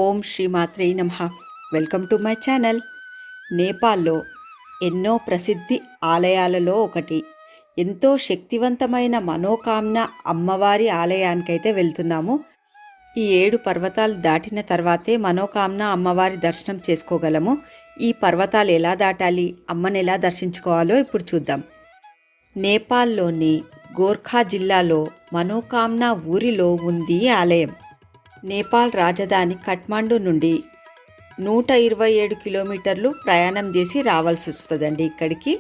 ఓం శ్రీమాత్రే నమః. Welcome to my channel. నేపాల్లో ఎన్నో ప్రసిద్ధి ఆలయాలలో ఒకటి, ఎంతో శక్తివంతమైన మనోకామన అమ్మవారి ఆలయానికైతే వెళ్తున్నాము. ఈ 7 పర్వతాలు దాటిన తర్వాతే మనోకామన అమ్మవారి దర్శనం చేసుకోగలము. ఈ పర్వతాలు ఎలా దాటాలి, అమ్మని ఎలా దర్శించుకోవాలో ఇప్పుడు చూద్దాం. నేపాల్లోని గోర్ఖా జిల్లాలో మనోకామన ఊరిలో ఉంది ఈ ఆలయం. నేపాల్ రాజధాని కఠ్మండు నుండి 127 కిలోమీటర్లు ప్రయాణం చేసి రావాల్సి వస్తుందండి ఇక్కడికి.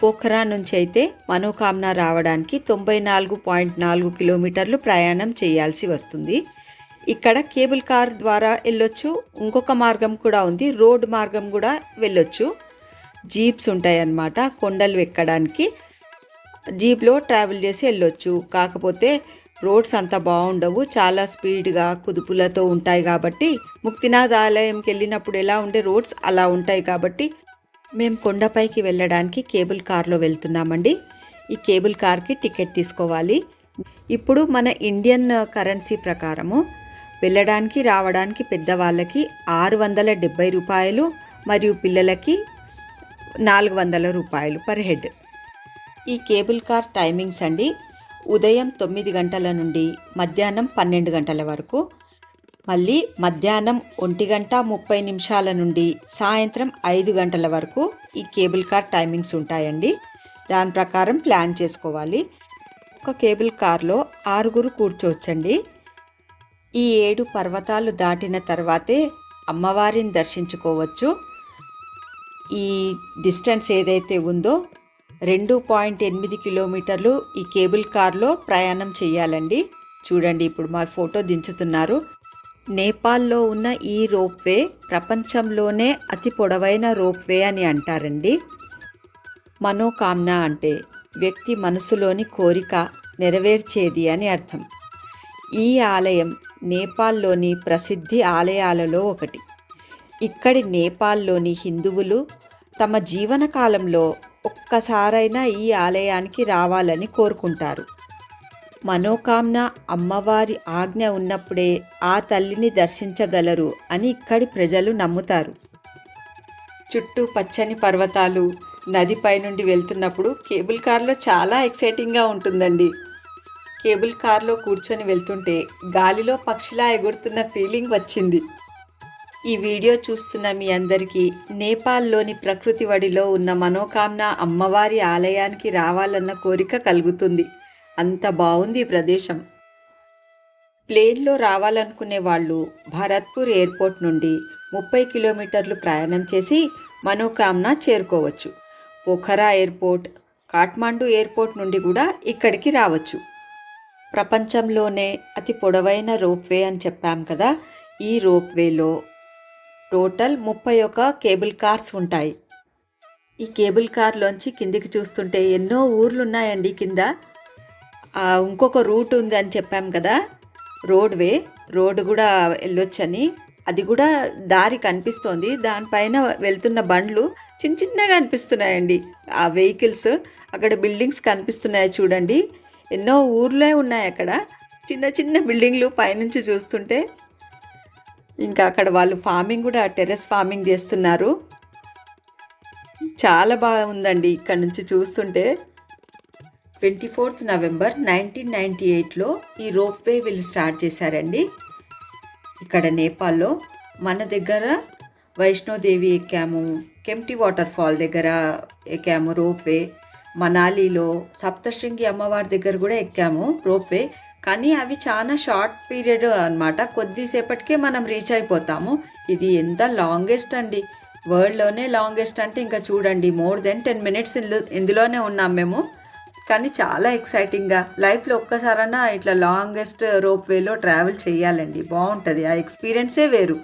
పోఖరా నుంచి అయితే మనోకామన రావడానికి 94.4 కిలోమీటర్లు ప్రయాణం చేయాల్సి వస్తుంది. ఇక్కడ కేబుల్ కార్ ద్వారా వెళ్ళొచ్చు, ఇంకొక మార్గం కూడా ఉంది, రోడ్ మార్గం కూడా వెళ్ళొచ్చు. జీప్స్ ఉంటాయి అన్నమాట, కొండలు ఎక్కడానికి జీప్లో ట్రావెల్ చేసి వెళ్ళొచ్చు. కాకపోతే రోడ్స్ అంత బాగుండవు, చాలా స్పీడ్గా కుదుపులతో ఉంటాయి కాబట్టి ముక్తినాథ్ ఆలయంకి వెళ్ళినప్పుడు ఎలా ఉండే రోడ్స్ అలా ఉంటాయి కాబట్టి మేము కొండపైకి వెళ్ళడానికి కేబుల్ కార్లో వెళ్తున్నామండి. ఈ కేబుల్ కార్కి టికెట్ తీసుకోవాలి. ఇప్పుడు మన ఇండియన్ కరెన్సీ ప్రకారము వెళ్ళడానికి రావడానికి పెద్దవాళ్ళకి 670 రూపాయలు మరియు పిల్లలకి 400 రూపాయలు పర్ హెడ్. ఈ కేబుల్ కార్ టైమింగ్స్ అండి, ఉదయం 9 గంటల నుండి మధ్యాహ్నం 12 గంటల వరకు, మళ్ళీ మధ్యాహ్నం 1:30 నుండి సాయంత్రం 5 గంటల వరకు ఈ కేబుల్ కార్ టైమింగ్స్ ఉంటాయండి. దాని ప్రకారం ప్లాన్ చేసుకోవాలి. ఒక కేబుల్ కార్లో 6 కూర్చోవచ్చండి. ఈ 7 పర్వతాలు దాటిన తర్వాతే అమ్మవారిని దర్శించుకోవచ్చు. ఈ డిస్టెన్స్ ఏదైతే ఉందో 2.8 కిలోమీటర్లు ఈ కేబుల్ కార్లో ప్రయాణం చేయాలండి. చూడండి, ఇప్పుడు మా ఫోటో దించుతున్నారు. నేపాల్లో ఉన్న ఈ రోప్వే ప్రపంచంలోనే అతి పొడవైన రోప్వే అని అంటారండి. మనోకామన అంటే వ్యక్తి మనసులోని కోరిక నెరవేర్చేది అని అర్థం. ఈ ఆలయం నేపాల్లోని ప్రసిద్ధి ఆలయాలలో ఒకటి. ఇక్కడి నేపాల్లోని హిందువులు తమ జీవనకాలంలో ఒక్కసారైనా ఈ ఆలయానికి రావాలని కోరుకుంటారు. మనోకామన అమ్మవారి ఆజ్ఞ ఉన్నప్పుడే ఆ తల్లిని దర్శించగలరు అని ఇక్కడి ప్రజలు నమ్ముతారు. చుట్టూ పచ్చని పర్వతాలు, నదిపై నుండి వెళ్తున్నప్పుడు కేబుల్ కార్లో చాలా ఎక్సైటింగ్గా ఉంటుందండి. కేబుల్ కార్లో కూర్చొని వెళ్తుంటే గాలిలో పక్షిలా ఎగురుతున్న ఫీలింగ్ వచ్చింది. ఈ వీడియో చూస్తున్న మీ అందరికీ నేపాల్లోని ప్రకృతి వడిలో ఉన్న మనోకామన అమ్మవారి ఆలయానికి రావాలన్న కోరిక కలుగుతుంది. అంత బాగుంది ఈ ప్రదేశం. ప్లేన్లో రావాలనుకునే వాళ్ళు భరత్పూర్ ఎయిర్పోర్ట్ నుండి 30 కిలోమీటర్లు ప్రయాణం చేసి మనోకామన చేరుకోవచ్చు. పోఖరా ఎయిర్పోర్ట్, కాఠ్మండు ఎయిర్పోర్ట్ నుండి కూడా ఇక్కడికి రావచ్చు. ప్రపంచంలోనే అతి పొడవైన రోప్వే అని చెప్పాం కదా. ఈ రోప్వేలో టోటల్ 31 కేబుల్ కార్స్ ఉంటాయి. ఈ కేబుల్ కార్లోంచి కిందికి చూస్తుంటే ఎన్నో ఊర్లు ఉన్నాయండి కింద. ఇంకొక రూట్ ఉంది అని చెప్పాం కదా, రోడ్ కూడా వెళ్ళొచ్చని, అది కూడా దారి కనిపిస్తోంది. దానిపైన వెళ్తున్న బండ్లు చిన్న చిన్నగా అనిపిస్తున్నాయండి. ఆ వెహికల్స్, అక్కడ బిల్డింగ్స్ కనిపిస్తున్నాయి చూడండి. ఎన్నో ఊర్లే ఉన్నాయి అక్కడ, చిన్న చిన్న బిల్డింగ్లు పైనుంచి చూస్తుంటే. ఇంకా అక్కడ వాళ్ళు ఫార్మింగ్ కూడా, టెర్రస్ ఫార్మింగ్ చేస్తున్నారు. చాలా బాగుందండి ఇక్కడ నుంచి చూస్తుంటే. 24 నవంబర్ 1998లో ఈ రోప్వే వీళ్ళు స్టార్ట్ చేశారండి ఇక్కడ నేపాల్లో. మన దగ్గర వైష్ణోదేవి ఎక్కాము, కెంప్టీ వాటర్ ఫాల్ దగ్గర ఎక్కాము రోప్వే. మనాలిలో సప్తశృంగి అమ్మవారి దగ్గర కూడా ఎక్కాము రోప్వే. కానీ అవి చాలా షార్ట్ పీరియడ్ అన్నమాట, కొద్దిసేపటికే మనం రీచ్ అయిపోతాము. ఇది ఎంత లాంగెస్ట్ అండి, వరల్డ్లోనే లాంగెస్ట్ అంటే ఇంకా చూడండి, more than 10 minutes ఇందులోనే ఉన్నాం మేము. కానీ చాలా ఎక్సైటింగ్గా, లైఫ్లో ఒక్కసారైనా ఇట్లా లాంగెస్ట్ రోప్వేలో ట్రావెల్ చేయాలండి, బాగుంటుంది. ఆ ఎక్స్పీరియన్సే వేరు.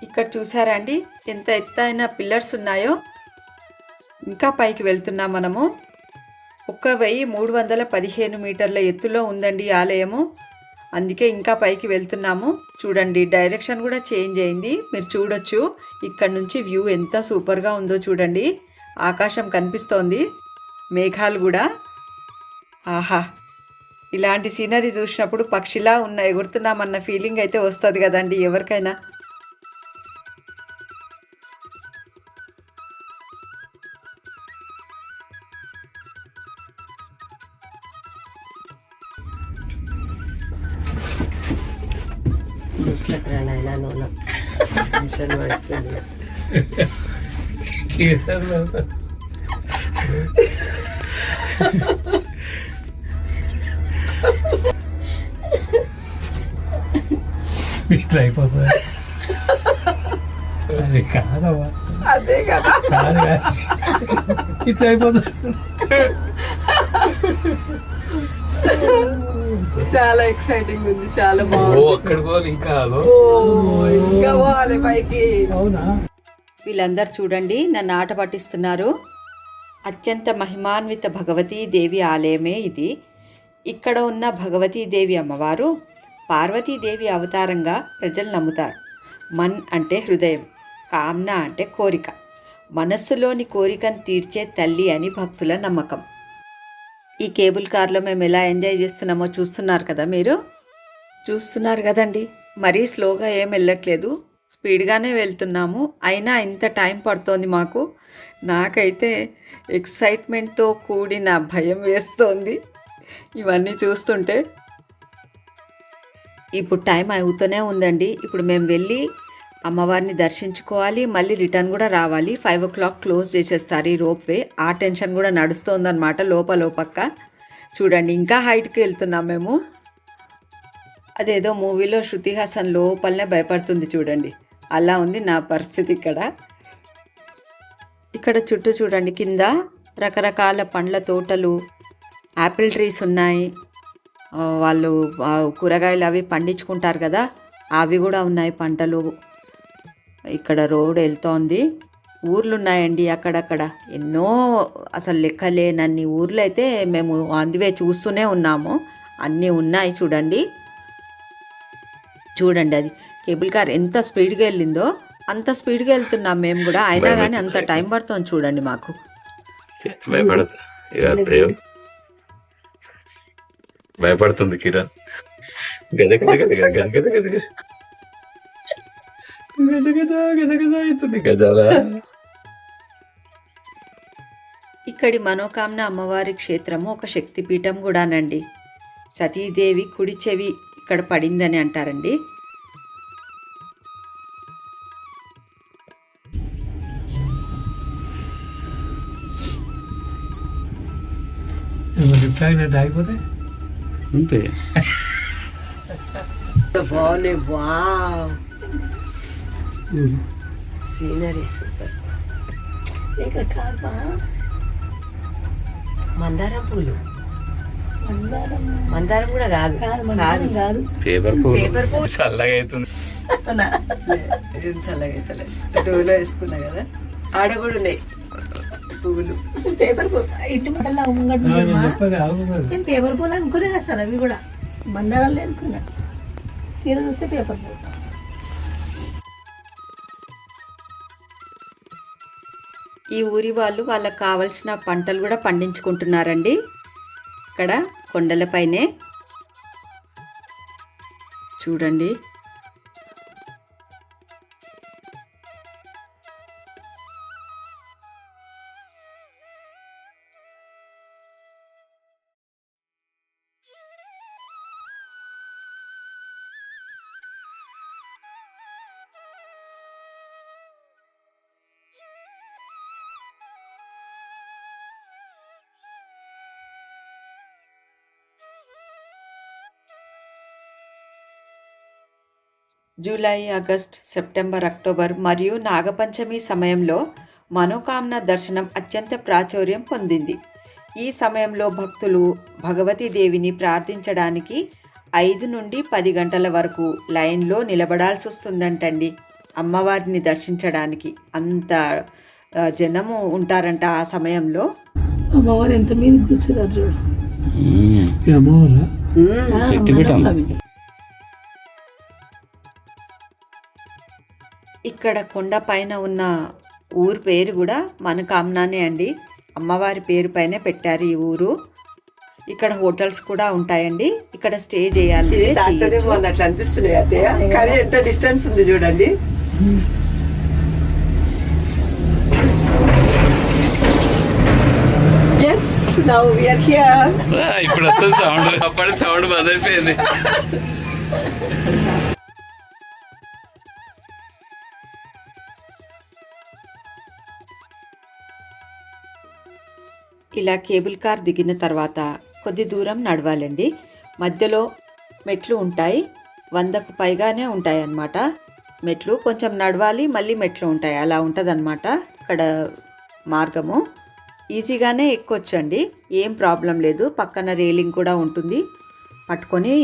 ఇక్కడ చూసారా అండి ఎంత ఎత్తైన పిల్లర్స్ ఉన్నాయో. ఇంకా పైకి వెళ్తున్నాం మనము. 1315 మీటర్ల ఎత్తులో ఉందండి ఆలయము. అందుకే ఇంకా పైకి వెళ్తున్నాము. చూడండి, డైరెక్షన్ కూడా చేంజ్ అయింది, మీరు చూడొచ్చు. ఇక్కడ నుంచి వ్యూ ఎంత సూపర్గా ఉందో చూడండి. ఆకాశం కనిపిస్తోంది, మేఘాలు కూడా. ఆహా, ఇలాంటి సీనరీ చూసినప్పుడు పక్షిలా ఎగురుతున్నామన్న ఫీలింగ్ అయితే వస్తుంది కదండి ఎవరికైనా. ఇట్లా అయిపోతుంది. అది కాదవా, అదే కదా, కాదు ఇట్లా అయిపోతుంది. చాలా ఎక్సైటింగ్ ఉంది, చాలా బాగుంది. అక్కడ పోవాలి, ఇంకా ఇంకా పోవాలి పైకి. అవునా? వీళ్ళందరూ చూడండి నన్ను ఆట పట్టిస్తున్నారు. అత్యంత మహిమాన్విత భగవతీదేవి ఆలయమే ఇది. ఇక్కడ ఉన్న భగవతీదేవి అమ్మవారు పార్వతీదేవి అవతారంగా ప్రజలు నమ్ముతారు. మన్ అంటే హృదయం, కామ్న అంటే కోరిక, మనస్సులోని కోరికను తీర్చే తల్లి అని భక్తుల నమ్మకం. ఈ కేబుల్ కార్లో మేము ఎలా ఎంజాయ్ చేస్తున్నామో చూస్తున్నారు కదా, మీరు చూస్తున్నారు కదండి. మరీ స్లోగా ఏం వెళ్ళట్లేదు, స్పీడ్గానే వెళ్తున్నాము. అయినా ఇంత టైం పడుతోంది మాకు. నాకైతే ఎక్సైట్మెంట్తో కూడిన భయం వేస్తోంది ఇవన్నీ చూస్తుంటే. ఇప్పుడు టైం అవుతూనే ఉందండి. ఇప్పుడు మేము వెళ్ళి అమ్మవారిని దర్శించుకోవాలి, మళ్ళీ రిటర్న్ కూడా రావాలి. 5 o'clock క్లోజ్ చేసేస్తారు ఈ రోప్వే. ఆ టెన్షన్ కూడా నడుస్తోందన్నమాట లోపక్క. చూడండి ఇంకా హైట్కి వెళ్తున్నాం మేము. అదేదో మూవీలో శృతి హాసన్ లోపలనే భయపడుతుంది చూడండి, అలా ఉంది నా పరిస్థితి ఇక్కడ. ఇక్కడ చుట్టూ చూడండి, కింద రకరకాల పండ్ల తోటలు, యాపిల్ ట్రీస్ ఉన్నాయి. వాళ్ళు కూరగాయలు అవి పండించుకుంటారు కదా, అవి కూడా ఉన్నాయి పంటలు. ఇక్కడ రోడ్ వెళ్తోంది. ఊర్లు ఉన్నాయండి అక్కడక్కడ, ఎన్నో, అసలు లెక్కలేనన్ని ఊర్లు అయితే మేము అందువే చూస్తూనే ఉన్నాము. అన్నీ ఉన్నాయి చూడండి. చూడండి అది కేబుల్ కార్ ఎంత స్పీడ్గా వెళ్ళిందో అంత స్పీడ్గా వెళ్తున్నాం మేము కూడా. అయినా కానీ అంత టైం పడుతుంది చూడండి మాకు. భయపడుతుంది కిరణ్. గద గద గద గద గద గద గద గద అవుతుంది గజాల. ఇక్కడి మనోకామన అమ్మవారి క్షేత్రము ఒక శక్తిపీఠం కూడానండి. సతీదేవి కుడి చెవి ఇక్కడ పడిందని అంటారండి. అయిపోతే అంతే. బాగున్నాయి. Wow, scenery super. మందారం పూలు, మందారం కూడా కాదు, పేపర్ పూలు చల్లగా అవుతుంది. ఏం చల్లగా అవుతలే, డోలో వేసుకున్నా కదా, ఆడ కూడా ఉన్నాయి పువ్వులు. పేపర్ పూలు ఇటు నేను పేపర్ పూలు అనుకోలేదు అసలు. అవి కూడా మందారాలు అనుకున్నా, తీర చూస్తే పేపర్ పూలు. ఈ ఊరి వాళ్ళు వాళ్ళకి కావలసిన పంటలు కూడా పండించుకుంటున్నారండి. ఇక్కడ కొండలపైనే చూడండి. జూలై, ఆగస్ట్, సెప్టెంబర్, అక్టోబర్ మరియు నాగపంచమి సమయంలో మనోకామన దర్శనం అత్యంత ప్రాచుర్యం పొందింది. ఈ సమయంలో భక్తులు భగవతీదేవిని ప్రార్థించడానికి 5 నుండి 10 గంటల వరకు లైన్లో నిలబడాల్సి వస్తుందంటండి. అమ్మవారిని దర్శించడానికి అంత జనము ఉంటారంట ఆ సమయంలో. అమ్మవారు ఎంత మీద కూర్చున్నారు చూడు. ఇక్కడ కొండ పైన ఉన్న ఊరు పేరు కూడా మనకామనానే అండి. అమ్మవారి పేరు పైనే పెట్టారు ఈ ఊరు. ఇక్కడ హోటల్స్ కూడా ఉంటాయండి. ఇక్కడ స్టే చేయాలి ఇది తాగుతుందేమో అన్నట్లు అనిపిస్తున్నాయి అత్తయ్య, కానీ ఎంత డిస్టెన్స్ ఉంది చూడండి. Yes, now we are here. ఇప్పుడు వస్తుంది సౌండ్, అప్పటి సౌండ్ బంద్ అయిపోయింది. ఇలా కేబుల్ కార్ దిగిన తర్వాత కొద్ది దూరం నడవాలండి. మధ్యలో మెట్లు ఉంటాయి, 100కు పైగానే ఉంటాయి అన్నమాట మెట్లు. కొంచెం నడవాలి, మళ్ళీ మెట్లు ఉంటాయి, అలా ఉంటుందన్నమాట ఇక్కడ మార్గము. ఈజీగానే ఎక్కొచ్చండి, ఏం ప్రాబ్లం లేదు. పక్కన రేలింగ్ కూడా ఉంటుంది, పట్టుకొని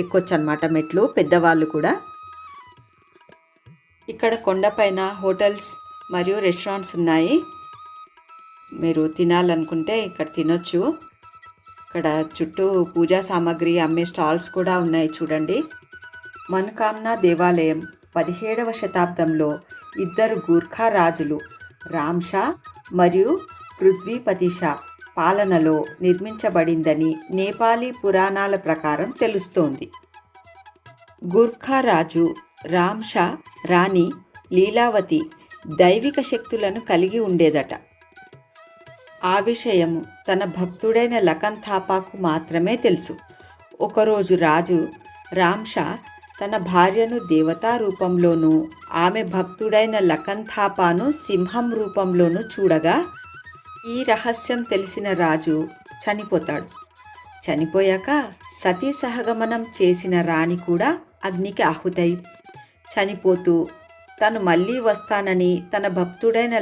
ఎక్కొచ్చు అన్నమాట మెట్లు, పెద్దవాళ్ళు కూడా. ఇక్కడ కొండపైన హోటల్స్ మరియు రెస్టారెంట్స్ ఉన్నాయి. మీరు తినాలనుకుంటే ఇక్కడ తినొచ్చు. ఇక్కడ చుట్టూ పూజా సామాగ్రి అమ్మే స్టాల్స్ కూడా ఉన్నాయి చూడండి. మనకామ్నా దేవాలయం 17వ శతాబ్దంలో 2 గూర్ఖా రాజులు రామ్షా మరియు పృథ్వీపతి షా పాలనలో నిర్మించబడిందని నేపాలీ పురాణాల ప్రకారం తెలుస్తోంది. గూర్ఖా రాజు రామ్షా రాణి లీలావతి దైవిక శక్తులను కలిగి ఉండేదట. ఆ విషయం తన భక్తుడైన లఖన్ థాపాకు మాత్రమే తెలుసు. ఒకరోజు రాజు రామ్షా తన భార్యను దేవతా రూపంలోనూ ఆమె భక్తుడైన లఖన్ థాపాను సింహం రూపంలోనూ చూడగా ఈ రహస్యం తెలిసిన రాజు చనిపోతాడు. చనిపోయాక సతీ సహగమనం చేసిన రాణి కూడా అగ్నికి ఆహుతై చనిపోతూ తను మళ్ళీ వస్తానని తన భక్తుడైన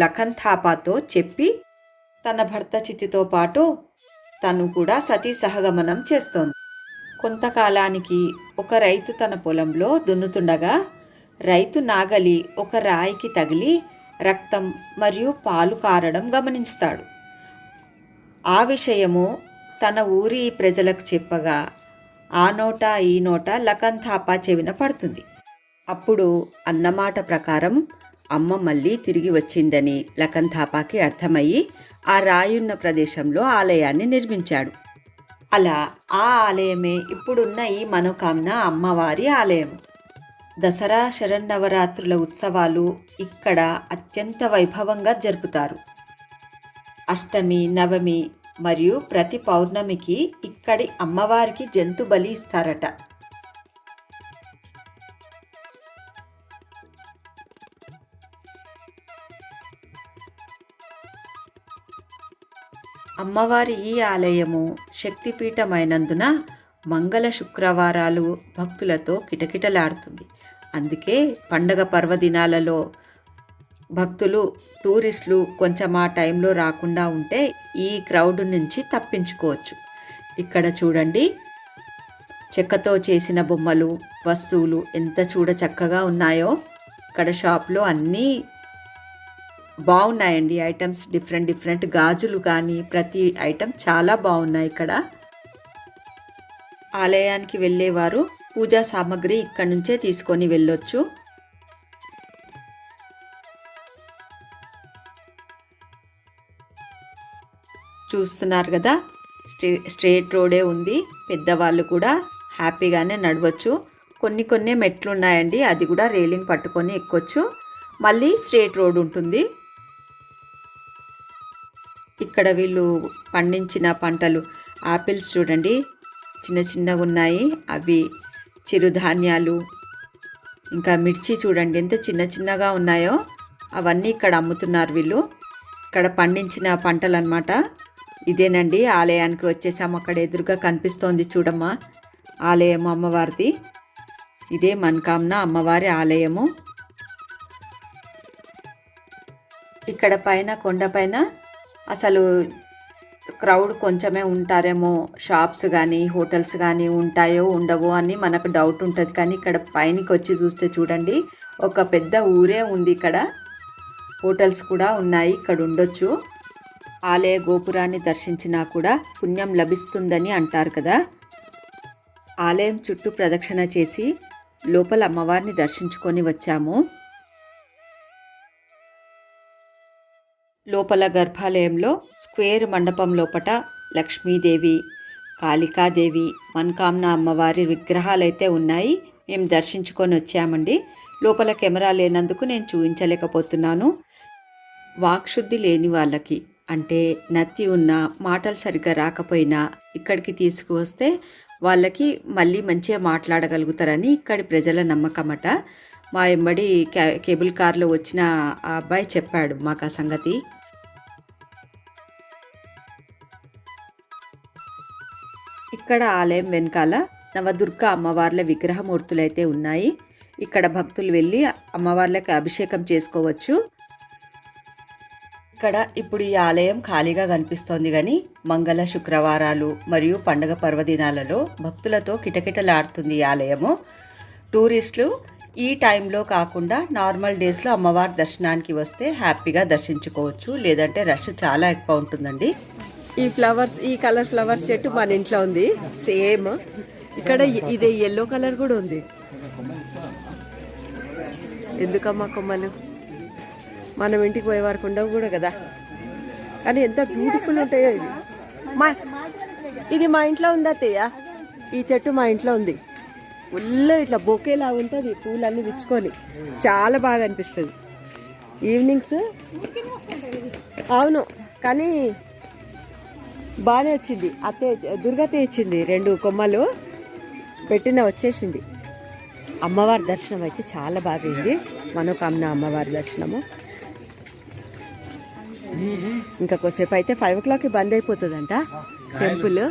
లఖన్ థాపాతో చెప్పి తన భర్త చితితో పాటు తను కూడా సతీ సహగమనం చేస్తోంది. కొంతకాలానికి ఒక రైతు తన పొలంలో దున్నుతుండగా రైతు నాగలి ఒక రాయికి తగిలి రక్తం మరియు పాలు కారడం గమనిస్తాడు. ఆ విషయము తన ఊరి ప్రజలకు చెప్పగా ఆ నోట ఈ నోట లఖన్ థాపా చెవిన పడుతుంది. అప్పుడు అన్నమాట ప్రకారం అమ్మ మళ్ళీ తిరిగి వచ్చిందని లఖన్ థాపాకి అర్థమయ్యి ఆ రాయున్న ప్రదేశంలో ఆలయాన్ని నిర్మించాడు. అలా ఆ ఆలయమే ఇప్పుడున్న ఈ మనోకామ్నా అమ్మవారి ఆలయం. దసరా శరన్నవరాత్రుల ఉత్సవాలు ఇక్కడ అత్యంత వైభవంగా జరుపుతారు. అష్టమి, నవమి మరియు ప్రతి పౌర్ణమికి ఇక్కడి అమ్మవారికి జంతు బలి ఇస్తారట. అమ్మవారి ఈ ఆలయము శక్తిపీఠమైనందున మంగళ శుక్రవారాలు భక్తులతో కిటకిటలాడుతుంది. అందుకే పండగ పర్వదినాలలో భక్తులు, టూరిస్టులు కొంచెం ఆ టైంలో రాకుండా ఉంటే ఈ క్రౌడ్ నుంచి తప్పించుకోవచ్చు. ఇక్కడ చూడండి, చెక్కతో చేసిన బొమ్మలు, వస్తువులు ఎంత చూడ చక్కగా ఉన్నాయో. ఇక్కడ షాప్లో అన్నీ బాగున్నాయండి ఐటమ్స్, డిఫరెంట్ గాజులు కానీ ప్రతి ఐటెం చాలా బాగున్నాయి. ఇక్కడ ఆలయానికి వెళ్ళేవారు పూజా సామాగ్రి ఇక్కడ నుంచే తీసుకొని వెళ్ళొచ్చు. చూస్తున్నారు కదా, స్ట్రేట్ రోడే ఉంది. పెద్దవాళ్ళు కూడా హ్యాపీగానే నడవచ్చు. కొన్ని మెట్లు ఉన్నాయండి, అది కూడా రేలింగ్ పట్టుకొని ఎక్కొచ్చు. మళ్ళీ స్ట్రేట్ రోడ్ ఉంటుంది. ఇక్కడ వీళ్ళు పండించిన పంటలు, ఆపిల్స్ చూడండి చిన్నగా ఉన్నాయి, అవి చిరుధాన్యాలు. ఇంకా మిర్చి చూడండి ఎంత చిన్నగా ఉన్నాయో, అవన్నీ ఇక్కడ అమ్ముతున్నారు వీళ్ళు. ఇక్కడ పండించిన పంటలు అన్నమాట. ఇదేనండి ఆలయానికి వచ్చేసాము. అక్కడ ఎదురుగా కనిపిస్తోంది చూడమ్మా ఆలయం అమ్మవారిది. ఇదే మనకామ్నా అమ్మవారి ఆలయము. ఇక్కడ పైన కొండపైన అసలు క్రౌడ్ కొంచెమే ఉంటారేమో, షాప్స్ కానీ హోటల్స్ కానీ ఉంటాయో ఉండవో అని మనకు డౌట్ ఉంటుంది. కానీ ఇక్కడ పైనకి వచ్చి చూస్తే చూడండి, ఒక పెద్ద ఊరే ఉంది. ఇక్కడ హోటల్స్ కూడా ఉన్నాయి, ఇక్కడ ఉండొచ్చు. ఆలయ గోపురాన్ని దర్శించినా కూడా పుణ్యం లభిస్తుందని అంటారు కదా. ఆలయం చుట్టూ ప్రదక్షిణ చేసి లోపల అమ్మవారిని దర్శించుకొని వచ్చాము. లోపల గర్భాలయంలో స్క్వేర్ మండపం లోపట లక్ష్మీదేవి, కాళికాదేవి, మనకామ్న అమ్మవారి విగ్రహాలైతే ఉన్నాయి. మేము దర్శించుకొని వచ్చామండి. లోపల కెమెరా లేనందుకు నేను చూపించలేకపోతున్నాను. వాక్శుద్ధి లేని వాళ్ళకి, అంటే నత్తి ఉన్న, మాటలు సరిగ్గా రాకపోయినా ఇక్కడికి తీసుకువస్తే వాళ్ళకి మళ్ళీ మంచిగా మాట్లాడగలుగుతారని ఇక్కడి ప్రజల నమ్మకమట. మా ఎంబడి కేబుల్ కార్లో వచ్చిన ఆ అబ్బాయి చెప్పాడు మాకు ఆ సంగతి. ఇక్కడ ఆలయం వెనకాల నవదుర్గ అమ్మవార్ల విగ్రహమూర్తులైతే ఉన్నాయి. ఇక్కడ భక్తులు వెళ్ళి అమ్మవార్లకు అభిషేకం చేసుకోవచ్చు. ఇక్కడ ఇప్పుడు ఈ ఆలయం ఖాళీగా కనిపిస్తోంది, కానీ మంగళ శుక్రవారాలు మరియు పండుగ పర్వదినాలలో భక్తులతో కిటకిటలాడుతుంది ఈ ఆలయము. టూరిస్టులు ఈ టైంలో కాకుండా నార్మల్ డేస్లో అమ్మవారి దర్శనానికి వస్తే హ్యాపీగా దర్శించుకోవచ్చు, లేదంటే రష్ చాలా ఎక్కువ ఉంటుందండి. ఈ ఫ్లవర్స్, ఈ కలర్ ఫ్లవర్స్ చెట్టు మన ఇంట్లో ఉంది సేమ్. ఇక్కడ ఇదే ఎల్లో కలర్ కూడా ఉంది. ఎందుకమ్మా కొమ్మలు? మనం ఇంటికి పోయే వరకు ఉండవు కూడా కదా, కానీ ఎంత బ్యూటిఫుల్ ఉంటాయో. ఇది మా ఇంట్లో ఉంది అత్తయ్య. ఈ చెట్టు మా ఇంట్లో ఉంది. ఫుల్ ఇట్లా బొకేలా ఉంటుంది, పూలన్నీ విచ్చుకొని చాలా బాగా అనిపిస్తుంది ఈవినింగ్స్. అవును, కానీ బాగానే వచ్చింది. అత్తయ్య దుర్గతే ఇచ్చింది 2 కొమ్మలు పెట్టిన వచ్చేసింది. అమ్మవారి దర్శనం అయితే చాలా బాగైంది. మనోకామ్న అమ్మవారి దర్శనము. ఇంకా కొద్దిసేపు అయితే 5 o'clockకి బంద్ అయిపోతుందంట టెంపుల్.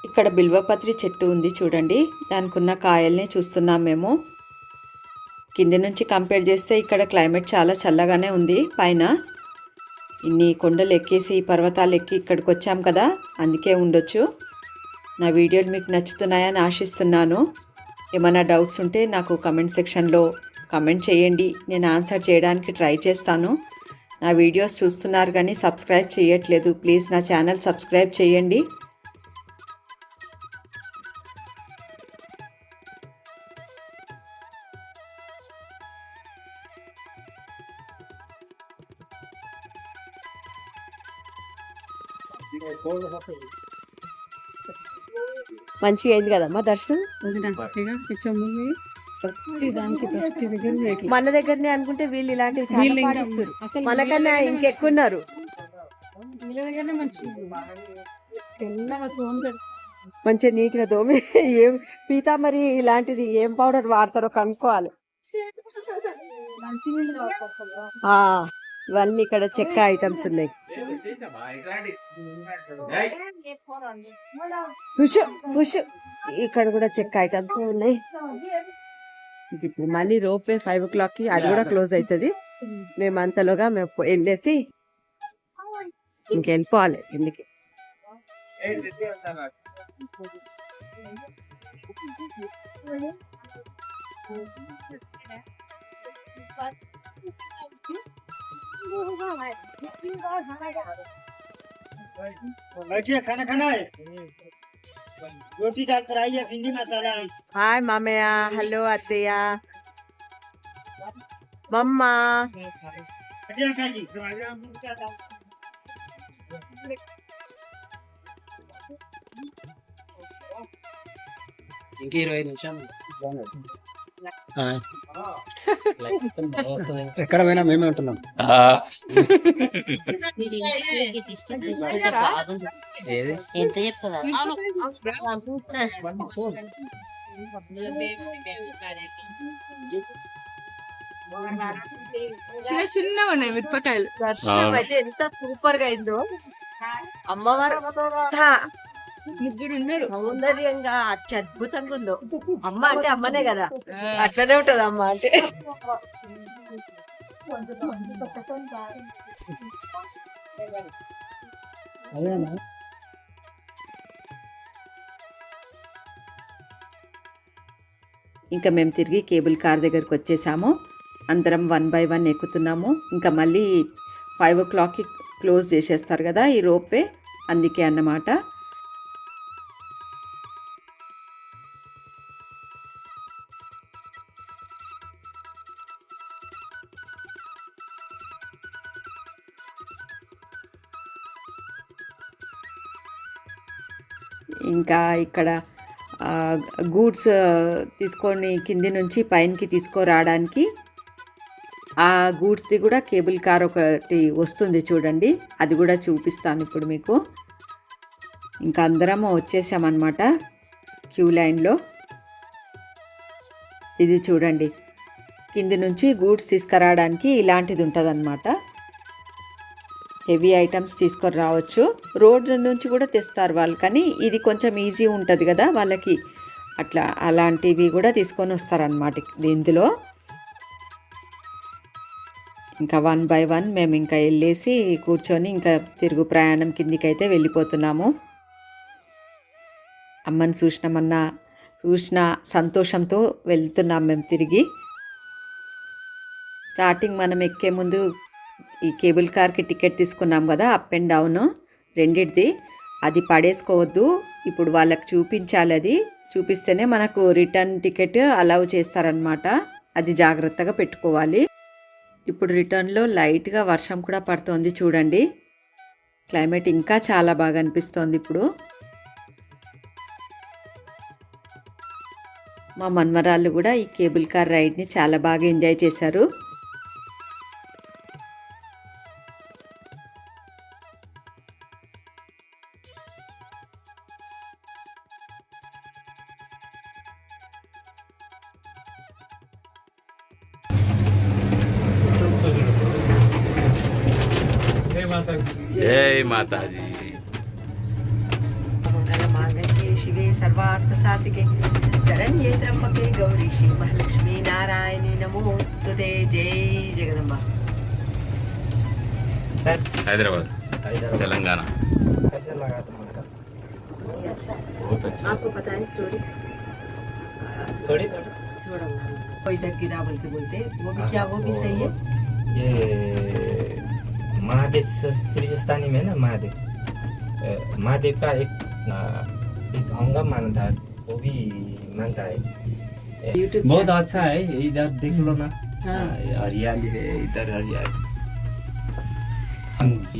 ఇక్కడ బిల్వపత్రి చెట్టు ఉంది చూడండి, దానికి ఉన్న కాయల్ని చూస్తున్నాం మేము. కింది నుంచి కంపేర్ చేస్తే ఇక్కడ క్లైమేట్ చాలా చల్లగానే ఉంది. పైన ఇన్ని కొండలు ఎక్కేసి పర్వతాలు ఎక్కి ఇక్కడికి వచ్చాం కదా, అందుకే ఉండొచ్చు. నా వీడియోలు మీకు నచ్చుతున్నాయని ఆశిస్తున్నాను. ఏమైనా డౌట్స్ ఉంటే నాకు కమెంట్ సెక్షన్లో కమెంట్ చేయండి, నేను ఆన్సర్ చేయడానికి ట్రై చేస్తాను. నా వీడియోస్ చూస్తున్నారు కానీ సబ్స్క్రైబ్ చేయట్లేదు, ప్లీజ్ నా ఛానల్ సబ్స్క్రైబ్ చేయండి. మంచిగా అయింది కదమ్మా దర్శనం. మన దగ్గరనే అనుకుంటే వీళ్ళు ఇలాంటివి చాలా పాటిస్తారు. మనకన్నా ఇంకెక్కున్నారు. మంచిగా నీట్ గా తోమి ఏం పీతాంబరి ఇలాంటిది ఏం పౌడర్ వాడతారో కనుక్కోవాలి. ఇవన్నీ ఇక్కడ చెక్క ఐటమ్స్ ఉన్నాయి. పుష్ ఇక్కడ కూడా చెక్క ఐటమ్స్ ఉన్నాయి. ఇప్పుడు మళ్ళీ రోపే 5 o'clockకి అది కూడా క్లోజ్ అవుతుంది. మేము అంతలోగా మేము వెళ్ళేసి ఇంకెళ్ళిపోవాలి కిందికి. खाना खाना है, रोटी दाल फ्राई है, भिंडी मसाला है। హాయ్ మామయ్య, హలో అత్తయ్య, మమ్మా. अच्छा खा जी। ఇంక 20 నిమిషాలు ఎక్కడ పోయినా మేమే ఉంటున్నాం. ఎంత చెప్తుందా చిన్నగా ఉన్నాయి మిరపకాయలు. దర్శనం అయితే ఎంత సూపర్ గా అయిందో. అమ్మవారు ముగ్గురు ఉన్నారు, సౌందర్యంగా అత్యద్భుతంగా ఉందో. అమ్మ అంటే అమ్మనే కదా, అట్లనే ఉంటది అమ్మ అంటే. ఇంకా మేము తిరిగి కేబుల్ కార్ దగ్గరకు వచ్చేసాము. అందరం 1 by 1 ఎక్కుతున్నాము. ఇంకా మళ్ళీ 5 o'clockకి క్లోజ్ చేసేస్తారు కదా ఈ రోప్వే, అందుకే అన్నమాట. ఇంకా ఇక్కడ గూడ్స్ తీసుకొని కింది నుంచి పైనకి తీసుకురావడానికి ఆ గూడ్స్ది కూడా కేబుల్ కార్ ఒకటి వస్తుంది చూడండి, అది కూడా చూపిస్తాను ఇప్పుడు మీకు. ఇంకా అందరము వచ్చేసామన్నమాట క్యూ లైన్లో. ఇది చూడండి, కింది నుంచి గూడ్స్ తీసుకురావడానికి ఇలాంటిది ఉంటుందన్నమాట. హెవీ ఐటమ్స్ తీసుకొని రావచ్చు, రోడ్ నుంచి కూడా తెస్తారు వాళ్ళు, కానీ ఇది కొంచెం ఈజీ ఉంటుంది కదా వాళ్ళకి, అట్లా అలాంటివి కూడా తీసుకొని వస్తారనమాట ఇందులో. ఇంకా 1 by 1 మేము ఇంకా వెళ్ళేసి కూర్చొని ఇంకా తిరుగు ప్రయాణం కిందికైతే వెళ్ళిపోతున్నాము. అమ్మని చూసిన సంతోషంతో వెళ్తున్నాం మేము తిరిగి. స్టార్టింగ్ మనం ఎక్కే ముందు ఈ కేబుల్ కార్కి టికెట్ తీసుకున్నాం కదా, అప్ అండ్ డౌన్ రెండిటిది, అది పడేసుకోవద్దు. ఇప్పుడు వాళ్ళకి చూపించాలి, అది చూపిస్తేనే మనకు రిటర్న్ టికెట్ అలౌ చేస్తారనమాట. అది జాగ్రత్తగా పెట్టుకోవాలి. ఇప్పుడు రిటర్న్లో లైట్గా వర్షం కూడా పడుతోంది చూడండి. క్లైమేట్ ఇంకా చాలా బాగా అనిపిస్తోంది ఇప్పుడు. మా మన్మరాళ్ళు కూడా ఈ కేబుల్ కార్ రైడ్ని చాలా బాగా ఎంజాయ్ చేశారు. జై మాతాజీ. మంగళమాంగళ్యే శివే సర్వార్థ సాధికే శరణ్యే త్ర్యంబకే గౌరీ శ్రీ మహాలక్ష్మీ నారాయణి నమోస్తుతే. జై జగదంబ. హైదరాబాద్, తెలంగాణ. कैसे लगा तुम्हारा? बहुत अच्छा. आपको पता है स्टोरी? थोड़ी थोड़ा कोई इधर गिरा बोल के बोलते, वो भी क्या वो भी सही है? ये महादेव श्री स्थानी में ना महादेव, महादेव का एक होंगा मानता है, वो भी मानता है. यूट्यूब बहुत अच्छा है. इधर देख लो ना, हाँ. हरियाली है, इधर हरियाली.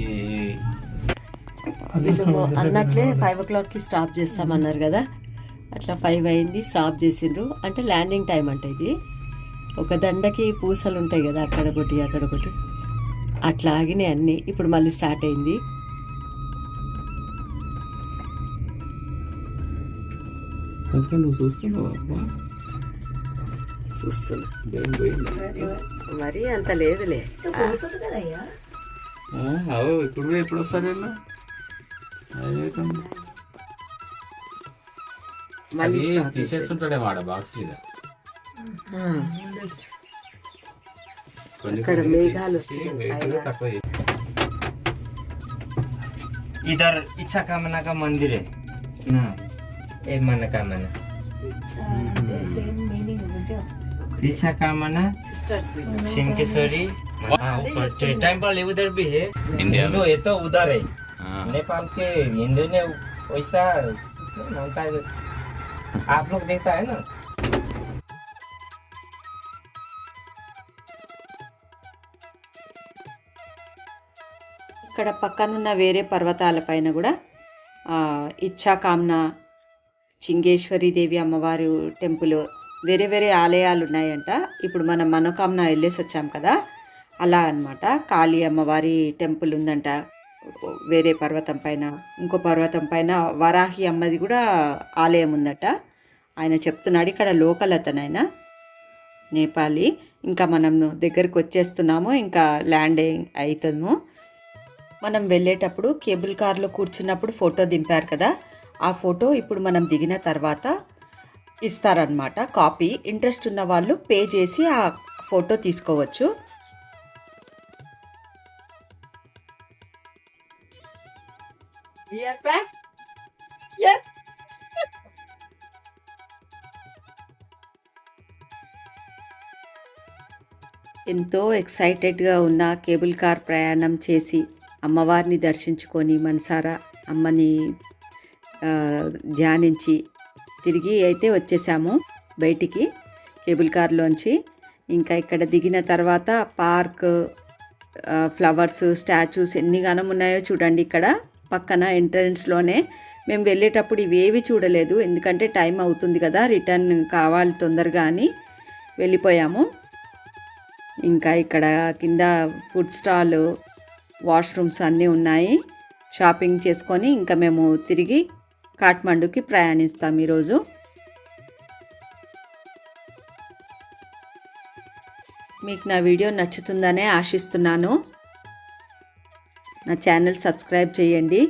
ये వీళ్ళు అన్నట్లే 5 o'clockకి స్టాప్ చేస్తామన్నారు కదా, అట్లా 5 అయింది, స్టాప్ చేసిండ్రు. అంటే ల్యాండింగ్ టైం అంటే ఇది. ఒక దండకి పూసలు ఉంటాయి కదా, అక్కడొకటి అక్కడొకటి అట్లా ఆగినాయి అన్నీ. ఇప్పుడు మళ్ళీ స్టార్ట్ అయింది. నువ్వు చూస్తున్నావు చూస్తున్నా, మరి అంత లేదులే. ఇప్పుడు ఎప్పుడు వస్తారు మళ్ళీ తీసేస్తుంటాడేమో ఆడ బాక్స్ మీద. ఇక్కడ మేఘాలు తక్కువ. इधर इच्छा कामना का मंदिर है ना, ये मनोकामना. इच्छा कामना छिमकेश्वरी. हाँ, ऊपर टेम्पल उधर भी है. इंडिया हिंदू है तो उधर है. हाँ. नेपाल के हिंदू ने वैसा मानता है. आप लोग देखता है ना. ఇక్కడ పక్కనున్న వేరే పర్వతాలపైన కూడా ఇచ్ఛాకామ్న, చింగేశ్వరీదేవి అమ్మవారి టెంపుల్, వేరే వేరే ఆలయాలు ఉన్నాయంట. ఇప్పుడు మనం మనోకామ్న వెళ్ళేసి వచ్చాం కదా, అలా అన్నమాట. కాళీ అమ్మవారి టెంపుల్ ఉందంట వేరే పర్వతం పైన. ఇంకో పర్వతం పైన వరాహి అమ్మది కూడా ఆలయం ఉందట. ఆయన చెప్తున్నాడు, ఇక్కడ లోకల్ అతనైన నేపాలీ. ఇంకా మనం దగ్గరికి వచ్చేస్తున్నాము, ఇంకా ల్యాండ్ అవుతాము. మనం వెళ్ళేటప్పుడు కేబుల్ కార్లో కూర్చున్నప్పుడు ఫోటో దింపారు కదా, ఆ ఫోటో ఇప్పుడు మనం దిగిన తర్వాత ఇస్తారనమాట కాపీ. ఇంట్రెస్ట్ ఉన్న వాళ్ళు పే చేసి ఆ ఫోటో తీసుకోవచ్చు. ఎంతో ఎక్సైటెడ్గా ఉన్న కేబుల్ కార్ ప్రయాణం చేసి అమ్మవారిని దర్శించుకొని మనసారా అమ్మని ధ్యానించి తిరిగి అయితే వచ్చేసాము బయటికి కేబుల్ కార్లోంచి. ఇంకా ఇక్కడ దిగిన తర్వాత పార్క్, ఫ్లవర్స్, స్టాచ్యూస్ ఎన్ని గానం ఉన్నాయో చూడండి. ఇక్కడ పక్కన ఎంట్రన్స్లోనే మేము వెళ్ళేటప్పుడు ఇవేవి చూడలేదు, ఎందుకంటే టైం అవుతుంది కదా, రిటర్న్ కావాలి తొందరగా అని వెళ్ళిపోయాము. ఇంకా ఇక్కడ కింద ఫుడ్ స్టాల్, వాష్రూమ్స్ అన్నీ ఉన్నాయి. షాపింగ్ చేసుకొని ఇంకా మేము తిరిగి కాఠ్మండూకి ప్రయాణిస్తాం ఈరోజు. మీకు నా వీడియో నచ్చుతుందనే ఆశిస్తున్నాను. నా ఛానల్ సబ్స్క్రైబ్ చేయండి,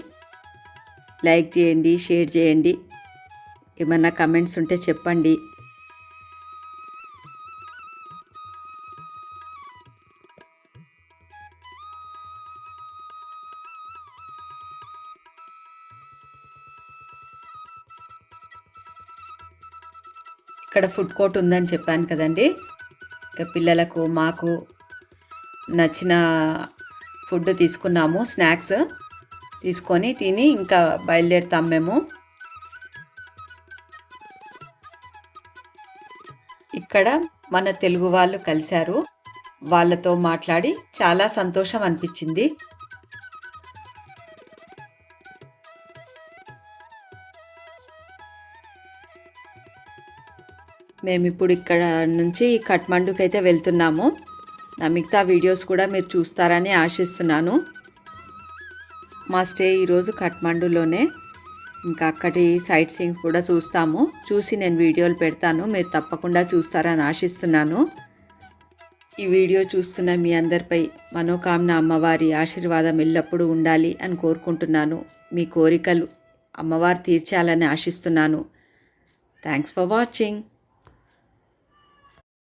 లైక్ చేయండి, షేర్ చేయండి. ఏమన్నా కమెంట్స్ ఉంటే చెప్పండి. ఇక్కడ ఫుడ్ కోర్ట్ ఉందని చెప్పాను కదండి. ఇంకా పిల్లలకు మాకు నచ్చిన ఫుడ్ తీసుకున్నాము, స్నాక్స్ తీసుకొని తిని ఇంకా బయలుదేరుతాం మేము. ఇక్కడ మన తెలుగు వాళ్ళు కలిశారు, వాళ్ళతో మాట్లాడి చాలా సంతోషం అనిపించింది. మేము ఇప్పుడు ఇక్కడ నుంచి కాఠ్మండూకి అయితే వెళ్తున్నాము. నా మిగతా వీడియోస్ కూడా మీరు చూస్తారని ఆశిస్తున్నాను. మా స్టే ఈరోజు కాఠ్మండూలోనే. ఇంకా అక్కడి సైట్ సీయింగ్స్ కూడా చూసి నేను వీడియోలు పెడతాను, మీరు తప్పకుండా చూస్తారని ఆశిస్తున్నాను. ఈ వీడియో చూస్తున్న మీ అందరిపై మనోకామన అమ్మవారి ఆశీర్వాదం ఎల్లప్పుడూ ఉండాలి అని కోరుకుంటున్నాను. మీ కోరికలు అమ్మవారు తీర్చాలని ఆశిస్తున్నాను. Thanks for watching.